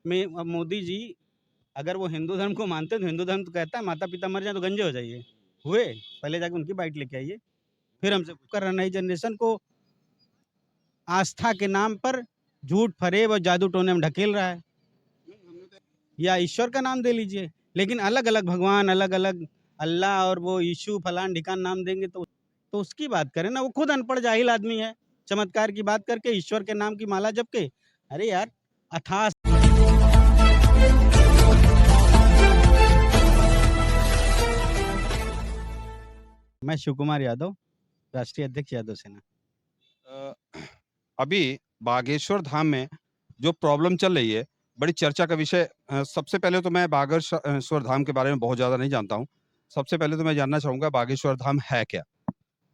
में अब मोदी जी अगर वो हिंदू धर्म को मानते हैं तो हिंदू धर्म तो कहता है माता पिता मर जाए तो गंजे हो जाइए। हुए? पहले जाके उनकी बाइट लेके आइए, फिर हमसे कर नई जनरेशन को आस्था के नाम पर झूठ फरेब और जादू टोने में ढकेल रहा है। या ईश्वर का नाम दे लीजिए, लेकिन अलग-अलग भगवान, अलग-अलग अल्लाह और वो यीशु फलान ढिकान नाम देंगे तो उसकी बात करें ना, वो खुद अनपढ़ जाहिल आदमी है। चमत्कार की बात करके ईश्वर के नाम की माला जप के, अरे यार अथाह मैं शिव कुमार यादव, राष्ट्रीय अध्यक्ष यादव सेना। अ, अभी बागेश्वर धाम में जो प्रॉब्लम चल रही है, बड़ी चर्चा का विषय। सबसे पहले तो मैं बागेश्वर धाम के बारे में बहुत ज़्यादा नहीं जानता हूँ। सबसे पहले तो मैं जानना चाहूँगा बागेश्वर धाम है क्या?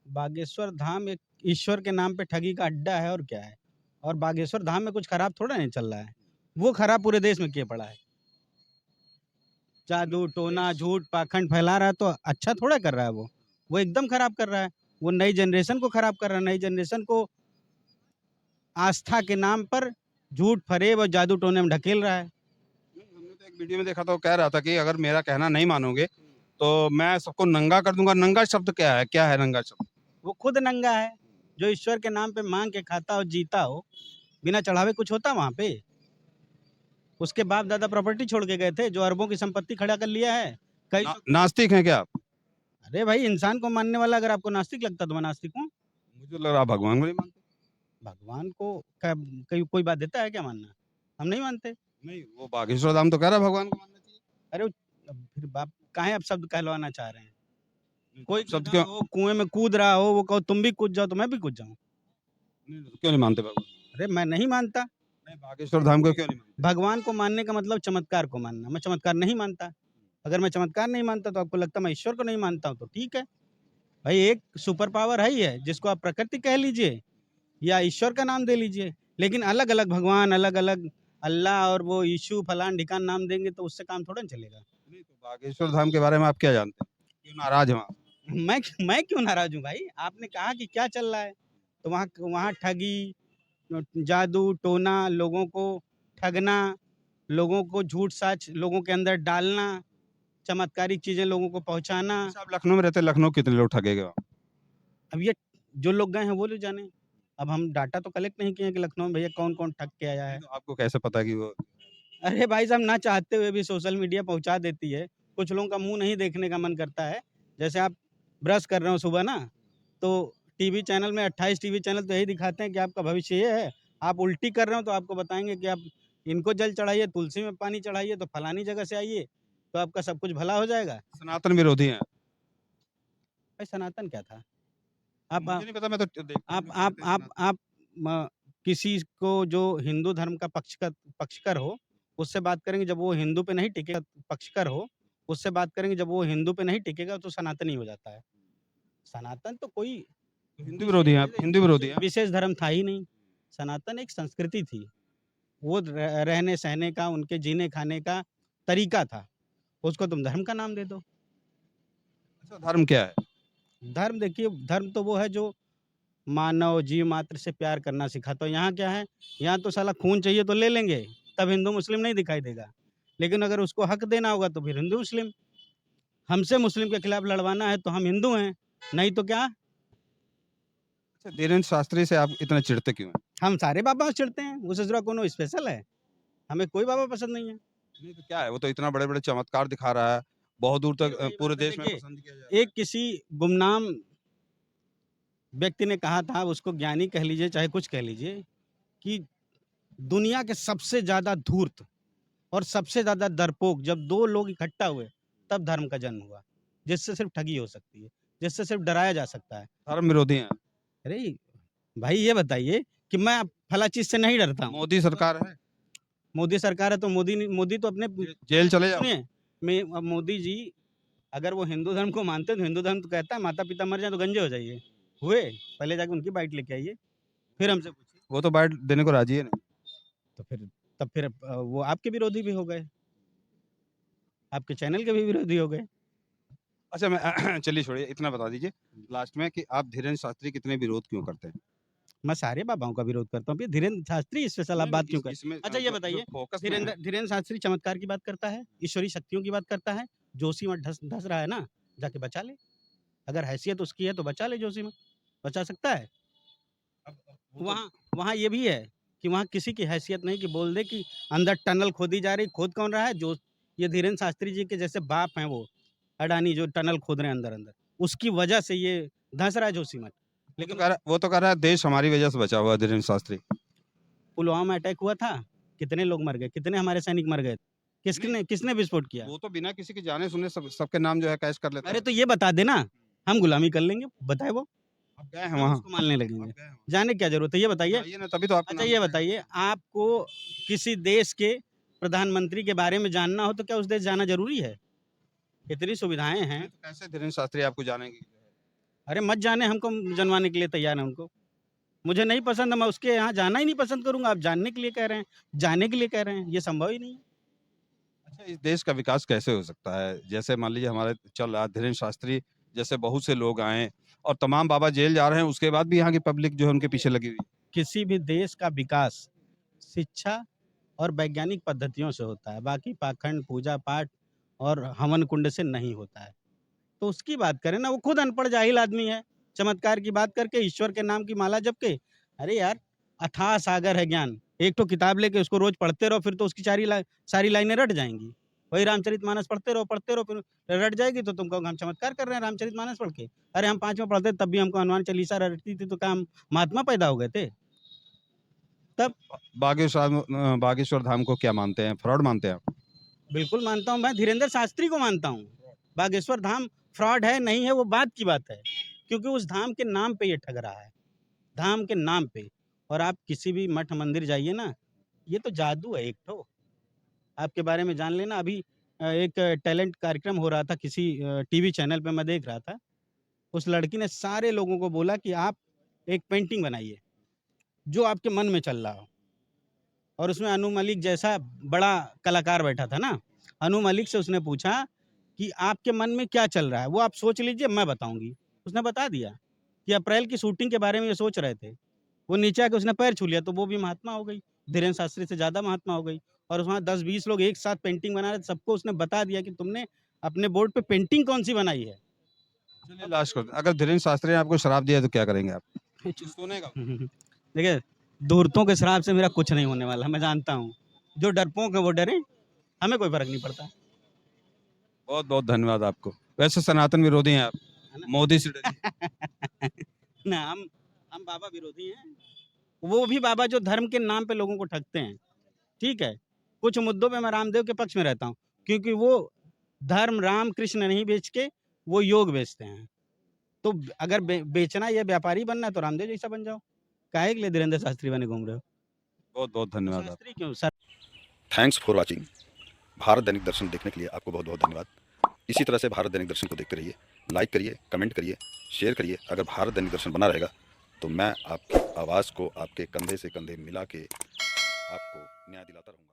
बागेश्वर धाम एक ईश्वर के नाम पे ठगी का अड्डा है और क्या है। और बागेश्वर धाम में कुछ खराब थोड़ा नहीं चल रहा है। वो खराब पूरे देश में किए पड़ा है। जादू, टोना, झूठ, पाखंड फैला रहा है तो अच्छा थोड़ा कर रहा है वो। वो एकदम खराब कर रहा है। वो नई जनरेशन को खराब कर रहा है। नई जनरेशन को आस्था के नाम पर झूठ, फरेब और जादू टोने में ढकेल रहा है। हमने तो एक वीडियो में देखा था, वो कह रहा था कि अगर मेरा कहना नहीं मानोगे, तो मैं सबको नंगा कर दूँगा। नंगा शब्द क्या है? क्या है नंगा शब्द? वो खुद नंगा है। जो ईश्वर के नाम पे माँग के खाता हो, जीता हो, बिना चढ़ावे कुछ होता वहाँ पे? उसके बाप-दादा प्रॉपर्टी छोड़ के गए थे, जो अरबों की संपत्ति खड़ा कर लिया है। कई सौ नास्तिक हैं क्या आप? अरे भाई इंसान को मानने वाला अगर आपको नास्तिक लगता तो मैं नास्तिक हूँ। मुझे लग रहा आप भगवान को नहीं मानते। भगवान को कोई बात देता है क्या मानना? हम नहीं मानते। नहीं, वो बागेश्वर धाम तो कह रहा है भगवान को मानना चाहिए। अरे अब फिर बाप काहे आप शब्द कहलवाना चाह रहे हैं? कोई शब्द गधा क्यों हो, कुएँ में कूद रहा हो, वो कहो तुम भी कूद जाओ तो मैं भी कूद जाऊँ। क्यों नहीं मानते भगवान? अरे मैं नहीं मानता। नहीं, बागेश्वर धाम को क्यों नहीं मानते? भगवान को मानने का मतलब चमत्कार को मानना। मैं चमत्कार नहीं मानता। अगर मैं चमत्कार नहीं मानता तो आपको लगता मैं ईश्वर को नहीं मानता हूँ तो ठीक है। भाई एक सुपर पावर है ही है, जिसको आप प्रकृति कह लीजिए या ईश्वर का नाम दे लीजिए। लेकिन अलग-अलग भगवान, अलग-अलग अल्लाह और वो यीशु फलान ढिकान नाम देंगे तो उससे काम थोड़ा ना चलेगा। नहीं, तो बागेश्वर धाम के बारे में आप क्या जानते हैं? क्यों नाराज़ हैं आप? मैं क्यों नाराज़ हूँ भाई? आपने कहा कि क्या चल रहा है? तो वहाँ वहाँ ठगी, जादू, टोना, लोगों को ठगना, लोगों को झूठ-सच लोगों के अंदर डालना, चमत्कारिक चीज़ें लोगों को पहुँचाना। जैसे आप लखनऊ में रहते हैं, लखनऊ कितने लोग ठगे गए वहाँ? अब ये जो लोग गए हैं वो लोग जाने। अब हम डाटा तो कलेक्ट नहीं किए हैं कि लखनऊ में भैया कौन-कौन ठग के आया नहीं, है। तो आपको कैसे पता कि वो अरे भाई साहब ना चाहते हुए भी सोशल मीडिया पहुँचा देती है। कुछ लोगों का मुँह नहीं देखने का मन करता है। जैसे आप ब्रश कर रहे हो सुबह ना, तो टीवी चैनल में 28 टीवी चैनल तो यही दिखाते हैं कि आपका भविष्य ये है। आप उल्टी कर रहे हो तो आपको बताएँगे कि आप इनको जल चढ़ाइए, तुलसी में पानी चढ़ाइए, तो फलानी जगह से आइए, तो आपका सब कुछ भला हो जाएगा। सनातन विरोधी हैं? भाई सनातन क्या था? आप मुझे नहीं पता, मैं तो देखता हूँ आप जो आप कहते हैं आप सनातन। आप म किसी को जो हिंदू धर्म का पक्षकर हो, उससे बात करेंगे जब वो हिंदू पे नहीं टिकेगा पक्षकर हो, उससे बात करेंगे जब वो हिंदू पे नहीं टिकेगा तो सनातनी हो जाता है। सनातन तो कोई तो हिंदू विरोधी विशेष हैं आप, हिंदू विरोधी हैं? विशेष धर्म था ही नहीं। सनातन एक संस्कृति थी। वो रहने-सहने का, उनके जीने-खाने का तरीका था। उसको तुम धर्म का नाम दे दो। अच्छा, धर्म क्या है? धर्म देखिए, धर्म तो वो है जो मानव जीव मात्र से प्यार करना सिखाता हूँ। यहाँ क्या है, यहाँ तो साला खून चाहिए तो ले लेंगे, तब हिंदू मुस्लिम नहीं दिखाई देगा। लेकिन अगर उसको हक देना होगा तो फिर हिंदू मुस्लिम। हमसे मुस्लिम के खिलाफ लड़वाना है तो हम हिंदू हैं, नहीं तो क्या? अच्छा, धीरेन्द्र शास्त्री से आप इतना चिढ़ते क्यों हैं? हम सारे बाबा से चिढ़ते हैं, उससे सिवा कोनो स्पेशल है? हमें कोई बाबा पसंद नहीं है। नहीं, तो क्या है, वो तो इतना बड़े-बड़े चमत्कार दिखा रहा है, बहुत दूर फिर तक वही पूरे बात है देश में देखिए, पसंद किया जा रहा है। एक किसी गुमनाम व्यक्ति ने कहा था, उसको ज्ञानी कह लीजिए चाहे कुछ कह लीजिए, कि दुनिया के सबसे ज़्यादा धूर्त और सबसे ज़्यादा डरपोक जब 2 लोग इकट्ठा हुए, तब धर्म का जन्म हुआ, जिससे सिर्फ़ ठगी हो सकती है, जिससे सिर्फ़ डराया जा सकता है। धर्म विरोधी हैं। अरे! भाई ये बताइए कि मैं फला चीज़ से नहीं डरता हूँ। मोदी सरकार है, मोदी सरकार है तो मोदी तो अपने जेल चले जाओ। सुनिए, मैं अब मोदी जी अगर वो हिंदू धर्म को मानते हैं तो हिंदू धर्म तो कहता है माता-पिता मर जाएँ तो गंजे हो जाइए। हुए? पहले जाके उनकी बाइट लेके आइए, फिर हमसे पूछिए। वो तो बाइट देने को राज़ी है नहीं। तो फिर वो आपके विरोधी भी हो गए, आपके चैनल के भी विरोधी हो गए। अच्छा, मैं चलिए छोड़िए, इतना बता दीजिए लास्ट में कि आप धीरेन्द्र शास्त्री कितने विरोध क्यों करते हैं? मैं सारे बाबाओं का विरोध करता हूँ। फिर धीरेन्द्र शास्त्री स्पेशल आप बात क्यों कर इसमें अच्छा ये बताइए, फोकस में है धीरेन्द्र शास्त्री चमत्कार की बात करता है, ईश्वरी शक्तियों की बात करता है, जोशीमठ धँस रहा है ना, जाके बचा ले। अगर हैसियत उसकी है तो बचा ले जोशीमठ, बचा सकता है। वो तो वहाँ वहाँ ये भी है कि वहाँ किसी की हैसियत नहीं कि बोल दे कि अंदर टनल खोदी जा रही, खोद कौन रहा है? जो ये धीरेन्द्र शास्त्री जी के जैसे बाप हैं वो, अडानी जो टनल खोद रहे हैं अंदर-अंदर, उसकी वजह से ये धँस रहा है जोशीमठ। लेकिन वो तो कह रहा है देश हमारी वजह से बचा हुआ है धीरेन्द्र शास्त्री। पुलवामा अटैक हुआ था, कितने लोग मर गए, कितने हमारे सैनिक मर गए? नहीं, किसने विस्फोट किया? वो तो बिना किसी के जाने सुने सबके नाम जो है कैश कर लेता अरे है। तो ये बता दे ना, हम गुलामी कर लेंगे, बताए वो, आप गए हैं हम वहाँ? उसको मानने आप लगेंगे। गए हैं वहाँ? जाने की क्या ज़रूरत है, ये बताइए? जाइए ना तभी तो आपका अच्छा नाम ये आता है। बताइए, आपको किसी देश के प्रधानमंत्री के बारे में जानना हो तो क्या उस देश जाना ज़रूरी है? इतनी सुविधाएँ हैं। नहीं तो कैसे धीरेन्द्र शास्त्री आपको जानेंगे? अरे मत जाने, हमको जनवाने के लिए तैयार हैं उनको। मुझे नहीं पसंद है, मैं उसके यहाँ जाना ही नहीं पसंद करूँगा। आप जानने के लिए कह रहे हैं, जाने के लिए कह रहे हैं, ये संभव ही नहीं है। अच्छा इस देश का विकास कैसे हो सकता है? जैसे मान लीजिए हमारे चल रहा है धीरेन्द्र शास्त्री जैसे बहुत से लोग आए और तमाम बाबा जेल जा रहे हैं उसके बाद भी यहाँ की पब्लिक जो है उनके पीछे लगी हुई है। किसी भी देश का विकास शिक्षा और वैज्ञानिक पद्धतियों से होता है, बाकी पाखंड, पूजा-पाठ और हवन कुंड से नहीं होता है। तो उसकी बात करें ना, वो खुद अनपढ़ जाहिल आदमी है, चमत्कार की बात करके ईश्वर के नाम की माला जप के, अरे यार, अथाह सागर है ज्ञान, एक ठो किताब लेके उसको रोज़ पढ़ते रहो, फिर तो उसकी सारी लाइनें रट जाएँगी। वही रामचरितमानस पढ़ते रहो, फिर रट जाएगी तो तुम कहोगे हम चमत्कार कर रहे हैं रामचरितमानस पढ़ के। अरे हम 5 में पढ़ते तब भी हमको हनुमान चालीसा रटती थी, तो क्या हम महात्मा पैदा हो गए थे? तब बागेश्वर धाम को क्या मानते हैं? फ्रॉड मानते हैं आप? बिल्कुल मानता हूँ, मैं धीरेन्द्र शास्त्री को मानता हूँ। बागेश्वर धाम फ्रॉड है, नहीं है, वो बात की बात है। क्योंकि उस धाम के नाम पे ये ठग रहा है, धाम के नाम पे। और आप किसी भी मठ मंदिर जाइए ना, ये तो जादू है एक ठो। आपके बारे में जान लेना, अभी एक टैलेंट कार्यक्रम हो रहा था किसी टीवी चैनल पे मैं देख रहा था। उस लड़की ने सारे लोगों को बोला कि आप एक पेंटिंग बनाइए, जो आपके मन में चल रहा हो। और उसमें अनु मलिक जैसा बड़ा कलाकार बैठा था ना, अनु मलिक से उसने पूछा कि आपके मन में क्या चल रहा है? वो आप सोच लीजिए, मैं बताऊँगी। उसने बता दिया कि अप्रैल की शूटिंग के बारे में ये सोच रहे थे। वो नीचे आके उसने पैर छू लिया तो वो भी महात्मा हो गई, धीरेन्द्र शास्त्री से ज़्यादा महात्मा हो गई। और वहाँ 10-20 लोग एक साथ पेंटिंग बना रहे थे, सबको उसने बता दिया कि तुमने अपने बोर्ड पे पेंटिंग कौन-सी बनाई है। चलिए लास्ट क्वेश्चन अगर धीरेन्द्र शास्त्री ने आपको शराब दिया तो क्या करेंगे आप? सोने का? देखिए, धूर्तों के शराब से मेरा कुछ नहीं होने वाला, मैं जानता हूँ। जो डरपोक हैं वो डरें, हमें कोई फ़र्क नहीं पड़ता। बहुत-बहुत धन्यवाद आपको। वैसे सनातन विरोधी हैं आप, है ना? मोदी से डरिए। ना हम बाबा विरोधी हैं। वो भी बाबा जो धर्म के नाम पे लोगों को ठगते हैं, ठीक है? कुछ मुद्दों पे मैं रामदेव के पक्ष में रहता हूँ, क्योंकि वो धर्म राम कृष्ण नहीं बेच के, वो योग बेचते हैं। तो अगर बेचना या व्यापारी बनना है तो रामदेव जैसा बन जाओ। काहे के लिए धीरेन्द्र शास्त्री बने घूम रहे हो? बहुत-बहुत धन्यवाद आप शास्त्री क्यों? Sir thanks for watching. Bharat दैनिक दर्शन देखने के लिए आपको बहुत बहुत धन्यवाद। इसी तरह से भारत दैनिक दर्शन को देखते रहिए, लाइक करिए, कमेंट करिए, शेयर करिए। अगर भारत दैनिक दर्शन बना रहेगा तो मैं आपकी आवाज़ को आपके कंधे से कंधे मिला के आपको न्याय दिलाता रहूँगा।